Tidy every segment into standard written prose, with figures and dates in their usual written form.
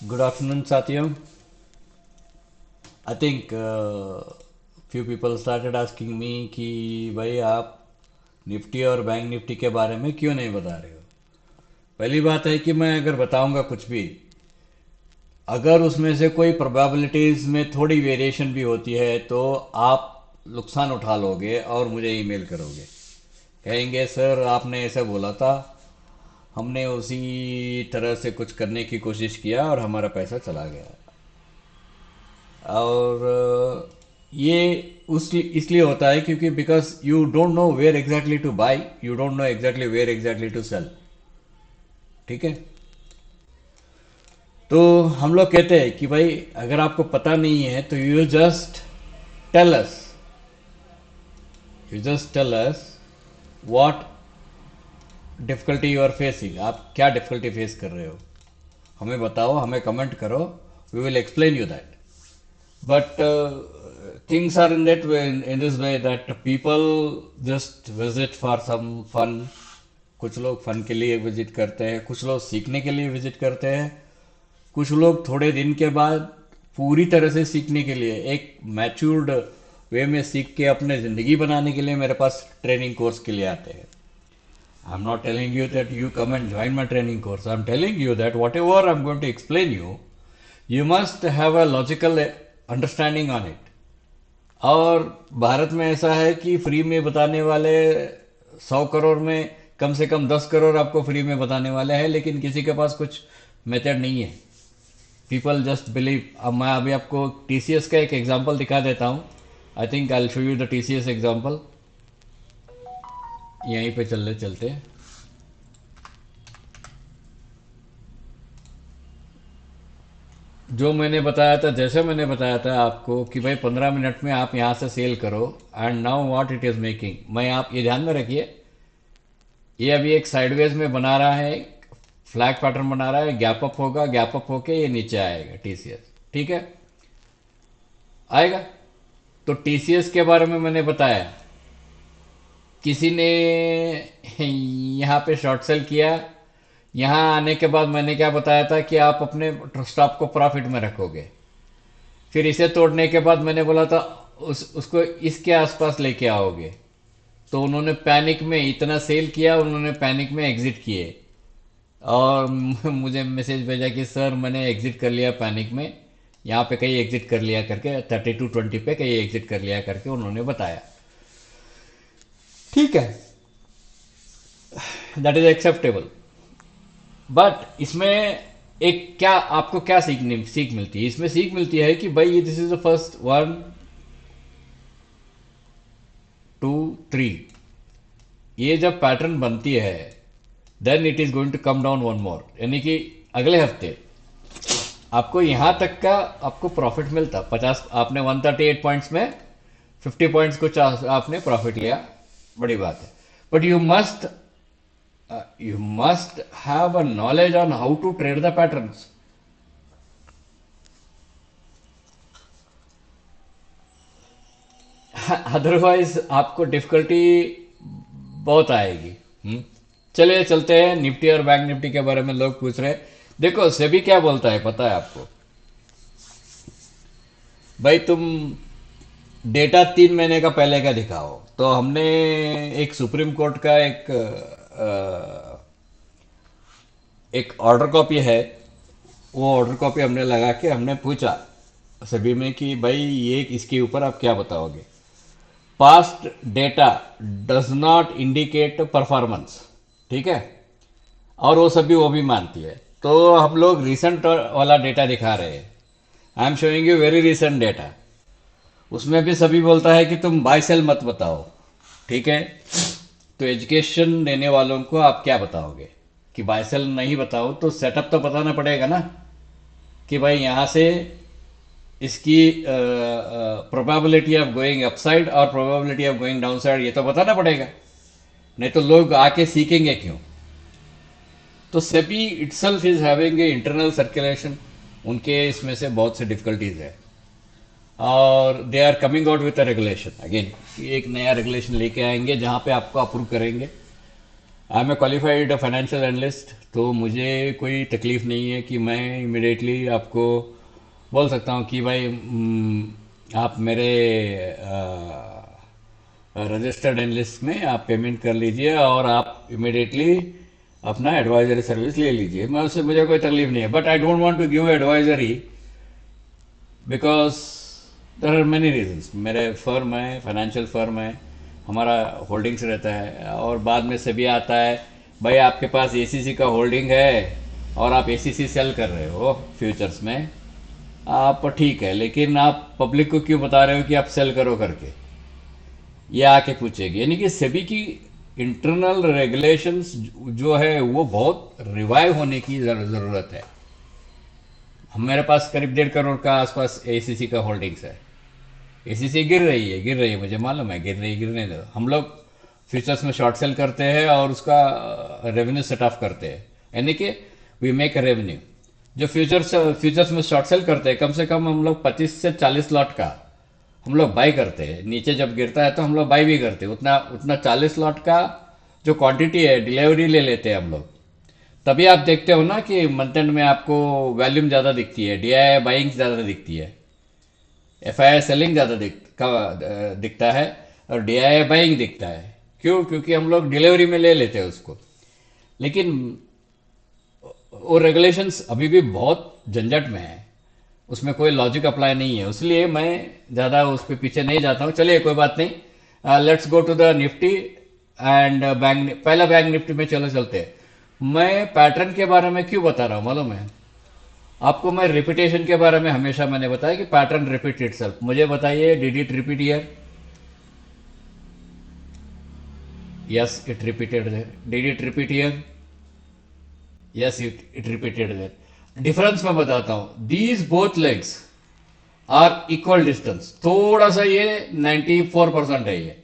Good afternoon, साथियों. I think few people started asking me कि भाई आप निफ्टी और बैंक निफ्टी के बारे में क्यों नहीं बता रहे हो. पहली बात है कि मैं अगर बताऊंगा कुछ भी, अगर उसमें से कोई प्रोबेबिलिटीज में थोड़ी वेरिएशन भी होती है तो आप नुकसान उठा लोगे और मुझे ईमेल करोगे. कहेंगे सर आपने ऐसे बोला था, हमने उसी तरह से कुछ करने की कोशिश किया और हमारा पैसा चला गया. और ये उस इसलिए होता है क्योंकि because you don't know where exactly to buy, you don't know exactly where exactly to sell. ठीक है. तो हम लोग कहते हैं कि भाई अगर आपको पता नहीं है तो tell us you just tell us what difficulty you are facing. आप क्या डिफिकल्टी फेस कर रहे हो, हमें बताओ, हमें कमेंट करो. We will explain you that. But things are in that way, in this way that people just visit for some fun. कुछ लोग फन के लिए विजिट करते हैं, कुछ लोग सीखने के लिए विजिट करते हैं, कुछ लोग थोड़े दिन के बाद पूरी तरह से सीखने के लिए, एक मैच्योर्ड वे में सीख के अपने ज़िंदगी बनाने के लिए मेरे पास ट्रेनिंग कोर्स के लिए आते हैं. I am not telling you that you come and join my training course. I am telling you that whatever I am going to explain you, you must have a logical understanding on it. और भारत में ऐसा है कि free में बताने वाले 100 करोड़ में कम से कम 10 करोड़ आपको फ्री में बताने वाले हैं, लेकिन किसी के पास कुछ मेथड नहीं है. People just believe. अब मैं अभी आपको टीसीएस का एक एग्जांपल दिखा देता हूँ. I think I will show you the TCS example. यहीं पे चलते चलते जो मैंने बताया था, जैसे मैंने बताया था आपको कि भाई 15 मिनट में आप यहाँ से सेल करो. And now what it is making, मैं आप ये ध्यान में रखिए, ये अभी एक साइडवेज में बना रहा है, फ्लैग पैटर्न बना रहा है, गैप अप होगा, गैप अप होके ये नीचे आएगा टीसीएस. ठीक है, आएगा. तो टीसीएस के बारे में मैंने बताया, किसी ने यहाँ पे शॉर्ट सेल किया. यहाँ आने के बाद मैंने क्या बताया था कि आप अपने स्टॉप को प्रॉफिट में रखोगे. फिर इसे तोड़ने के बाद मैंने बोला था उसको इसके आसपास लेके आओगे. तो उन्होंने पैनिक में इतना सेल किया, उन्होंने पैनिक में एग्जिट किए और मुझे मैसेज भेजा कि सर मैंने एग्जिट कर लिया पैनिक में, यहाँ पे कहीं एग्जिट कर लिया करके, 3220 पे कहीं एग्जिट कर लिया करके उन्होंने बताया. ठीक है, दैट इज एक्सेप्टेबल. बट इसमें एक क्या आपको क्या सीख मिलती है, इसमें सीख मिलती है कि भाई दिस इज द फर्स्ट 1 2 3. ये जब पैटर्न बनती है then it is going to come down one more, यानी कि अगले हफ्ते आपको यहां तक का आपको प्रॉफिट मिलता 50. आपने 138 पॉइंट्स में 50 पॉइंट्स कुछ आपने प्रॉफिट लिया, बड़ी बात है. But you must have a knowledge on how to trade the patterns. Otherwise आपको डिफिकल्टी बहुत आएगी. चलिए चलते हैं निफ्टी और बैंक निफ्टी के बारे में. लोग पूछ रहे हैं, देखो सेबी क्या बोलता है पता है आपको, भाई तुम डेटा 3 महीने का पहले का दिखाओ. तो हमने एक सुप्रीम कोर्ट का एक ऑर्डर कॉपी है, वो ऑर्डर कॉपी हमने लगा के हमने पूछा सभी में कि भाई ये इसके ऊपर आप क्या बताओगे. Past data does not indicate performance. ठीक है, और वो सभी वो भी मानती है. तो हम लोग रिसेंट वाला डेटा दिखा रहे हैं. I am showing you very recent data. उसमें भी सभी बोलता है कि तुम बाय सेल मत बताओ. ठीक है, तो एजुकेशन देने वालों को आप क्या बताओगे कि बाय सेल नहीं बताओ, तो सेटअप तो बताना पड़ेगा ना कि भाई यहां से इसकी प्रोबेबिलिटी ऑफ गोइंग अपसाइड और probability of going down side, ये तो बताना पड़ेगा, नहीं तो लोग आके सीखेंगे क्यों. तो SEBI itself is having a internal circulation. उनके इसमें से बहुत से डिफिकल्टीज है और they are coming out with a regulation again. एक नया रेगुलेशन लेके आएंगे जहां पे आपको अप्रूव करेंगे I am a qualified financial analyst, तो मुझे कोई तकलीफ नहीं है कि मैं इमिडिएटली आपको बोल सकता हूँ कि भाई आप मेरे रजिस्टर्ड एनालिस्ट में आप पेमेंट कर लीजिए और आप इमिडिएटली अपना एडवाइजरी सर्विस ले लीजिए। मैं उससे मुझे कोई तकलीफ नहीं है, but I don't want to give advisory because there are many reasons. मेरे फर्म है, फाइनेंशियल फर्म है, हमारा होल्डिंग्स रहता है और बाद में से भी आता है भाई आपके पास एसीसी का होल्डिंग है और आप एसीसी सेल कर रहे हो फ्यूचर्स में, आप ठीक है, लेकिन आप पब्लिक को क्यों बता रहे हो कि आप सेल करो करके, ये आके पूछेगी। यानी कि सेबी की इंटरनल रेगुलेशंस जो है वो बहुत रिवाइव होने की जरूरत है। हम मेरे पास करीब 1.5 करोड़ का आसपास एसीसी का होल्डिंग्स है। एसीसी गिर रही है, मुझे मालूम है गिर रही है, गिरने दो। हम लोग फ्यूचर्स में शॉर्ट सेल करते हैं और उसका रेवेन्यू सेट ऑफ करते हैं, यानी कि वी मेक रेवेन्यू। जो फ्यूचर्स में शॉर्ट सेल करते हैं, कम से कम हम लोग 25 से 40 लॉट का हम लोग बाई करते हैं। नीचे जब गिरता है तो हम लोग बाई भी करते हैं, उतना उतना 40 लॉट का जो क्वांटिटी है डिलीवरी ले लेते हैं हम लोग। तभी आप देखते हो ना कि मंथ एंड में आपको वॉल्यूम ज़्यादा दिखती है, डीआई बाइंग ज़्यादा दिखती है, एफआईआई सेलिंग ज़्यादा दिखता है और डीआई बाइंग दिखता है। क्यों? क्योंकि हम लोग डिलीवरी में ले लेते हैं उसको। लेकिन वो रेगुलेशंस अभी भी बहुत झंझट में है, उसमें कोई लॉजिक अप्लाई नहीं है, इसलिए मैं ज़्यादा उस पर पीछे नहीं जाता हूँ। चलिए कोई बात नहीं, let's go to the Nifty and bank. पहला बैंक निफ्टी में चलो चलते हैं। मैं पैटर्न के बारे में क्यों बता रहा हूँ मालूम है आपको? मैं रिपीटेशन के बारे में हमेशा मैंने बताया कि पैटर्न रिपीट इटसेल्फ। मुझे बताइए, did it repeat here? Yes, it repeated there. Did it repeat here? Yes, it repeated there. Difference मैं बताता हूं, these both legs are equal distance. थोड़ा सा ये 94% है, ये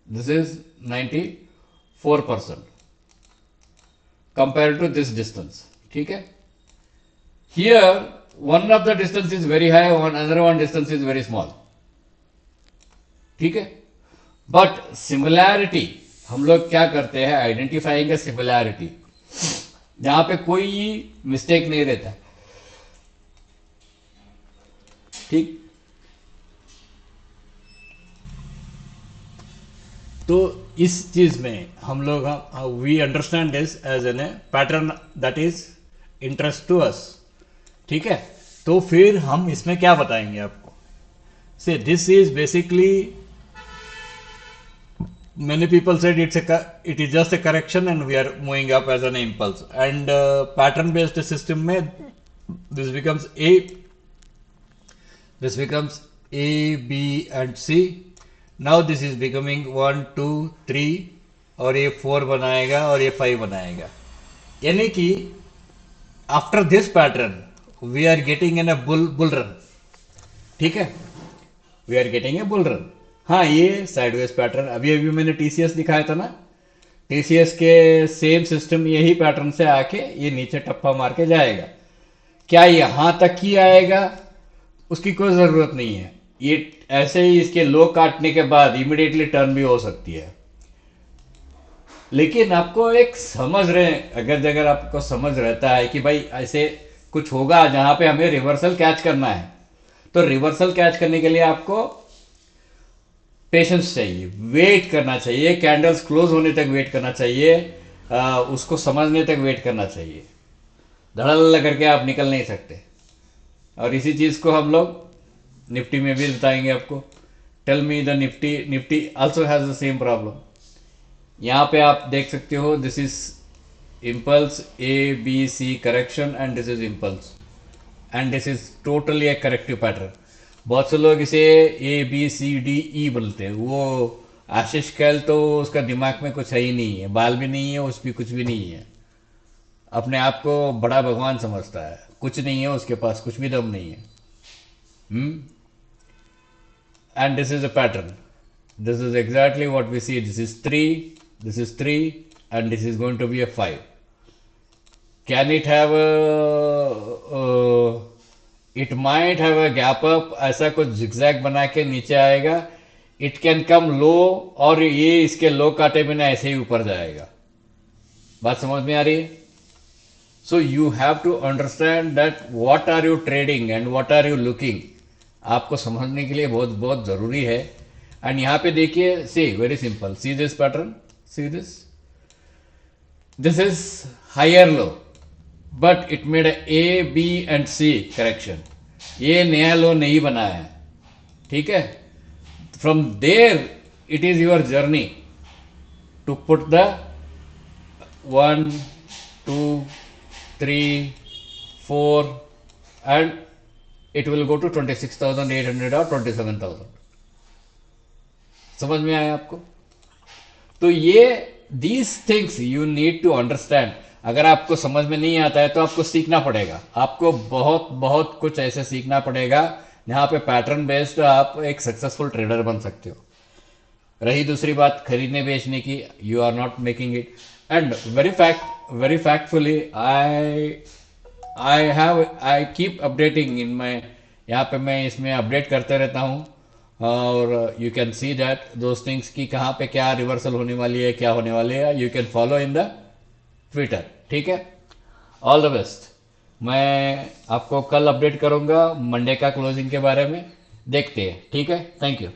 this is 94% compare to this distance, ठीक है? Here one of the distance is very high, one other one distance is very small, ठीक है? बट सिमिलैरिटी हम लोग क्या करते हैं, आइडेंटिफाइंग सिमिलैरिटी, जहां पे कोई मिस्टेक नहीं रहता, ठीक? तो इस चीज में हम लोग we understand this as an a pattern that is interest to us, ठीक है? तो फिर हम इसमें क्या बताएंगे आपको? से this is basically, many people said it is just a correction and we are moving up as an impulse, and pattern based system mein this becomes a b and c. now this is becoming 1 2 3 और ये 4 बनाएगा और ये 5 बनाएगा, यानी कि after this pattern we are getting in a bull run, ठीक है? We are getting a bull run. हाँ, ये साइडवेज पैटर्न अभी अभी मैंने टीसीएस दिखाया था ना, टीसीएस के सेम सिस्टम यही पैटर्न से आके ये नीचे टप्पा मार के जाएगा। क्या यहां तक ही आएगा? उसकी कोई जरूरत नहीं है। ये ऐसे ही इसके लो काटने के बाद इमिडिएटली टर्न भी हो सकती है। लेकिन आपको एक समझ रहे, अगर आपको समझ रहता है कि भाई ऐसे कुछ होगा जहां पे हमें रिवर्सल कैच करना है, तो रिवर्सल कैच करने के लिए आपको पेशेंस चाहिए, वेट करना चाहिए, कैंडल्स क्लोज होने तक वेट करना चाहिए, उसको समझने तक वेट करना चाहिए। धड़ल्ला करके आप निकल नहीं सकते। और इसी चीज को हम लोग निफ्टी में भी बताएंगे आपको। Tell me the Nifty also has the same problem. यहाँ पे आप देख सकते हो, this is impulse, A B C correction, and this is impulse, and this is totally a corrective pattern. बहुत से लोग इसे ए बी सी डी ई बोलते हैं। वो आशीष कैल तो उसका दिमाग में कुछ है ही नहीं है, बाल भी नहीं है, उस भी कुछ भी नहीं है, अपने आप को बड़ा भगवान समझता है, कुछ नहीं है उसके पास, कुछ भी दम नहीं है। And this is a pattern, this is exactly what we see. This is 3, this is 3, and this is going to be a 5। Can it have it might have a gap up, ऐसा कुछ zigzag बना के नीचे आएगा, it can come लो, और ये इसके लो काटे बिना ऐसे ही ऊपर जाएगा। बात समझ में आ रही है? So you have to understand that what are you trading and what are you looking, आपको समझने के लिए बहुत बहुत जरूरी है। एंड यहां पे देखिए, see very simple, see this pattern, see this is higher low, but it made A B and C correction, ये नया लो नहीं बनाया है, ठीक है। From there it is your journey to put the 1 2 3 4 and it will go to 26,800 or 27,000। समझ में आया आपको? तो ये these things you need to understand. अगर आपको समझ में नहीं आता है तो आपको सीखना पड़ेगा, आपको बहुत बहुत कुछ ऐसे सीखना पड़ेगा जहां पे पैटर्न बेस्ड आप एक सक्सेसफुल ट्रेडर बन सकते हो। रही दूसरी बात खरीदने बेचने की, you are not making it. And very factfully I keep updating in my, यहाँ पे मैं इसमें अपडेट करते रहता हूँ, और you can see that those things की कहाँ पे क्या रिवर्सल होने वाली है, क्या होने वाली है, you can follow in the Twitter, ठीक है। All the best. मैं आपको कल अपडेट करूंगा मंडे का क्लोजिंग के बारे में, देखते हैं, ठीक है। Thank you.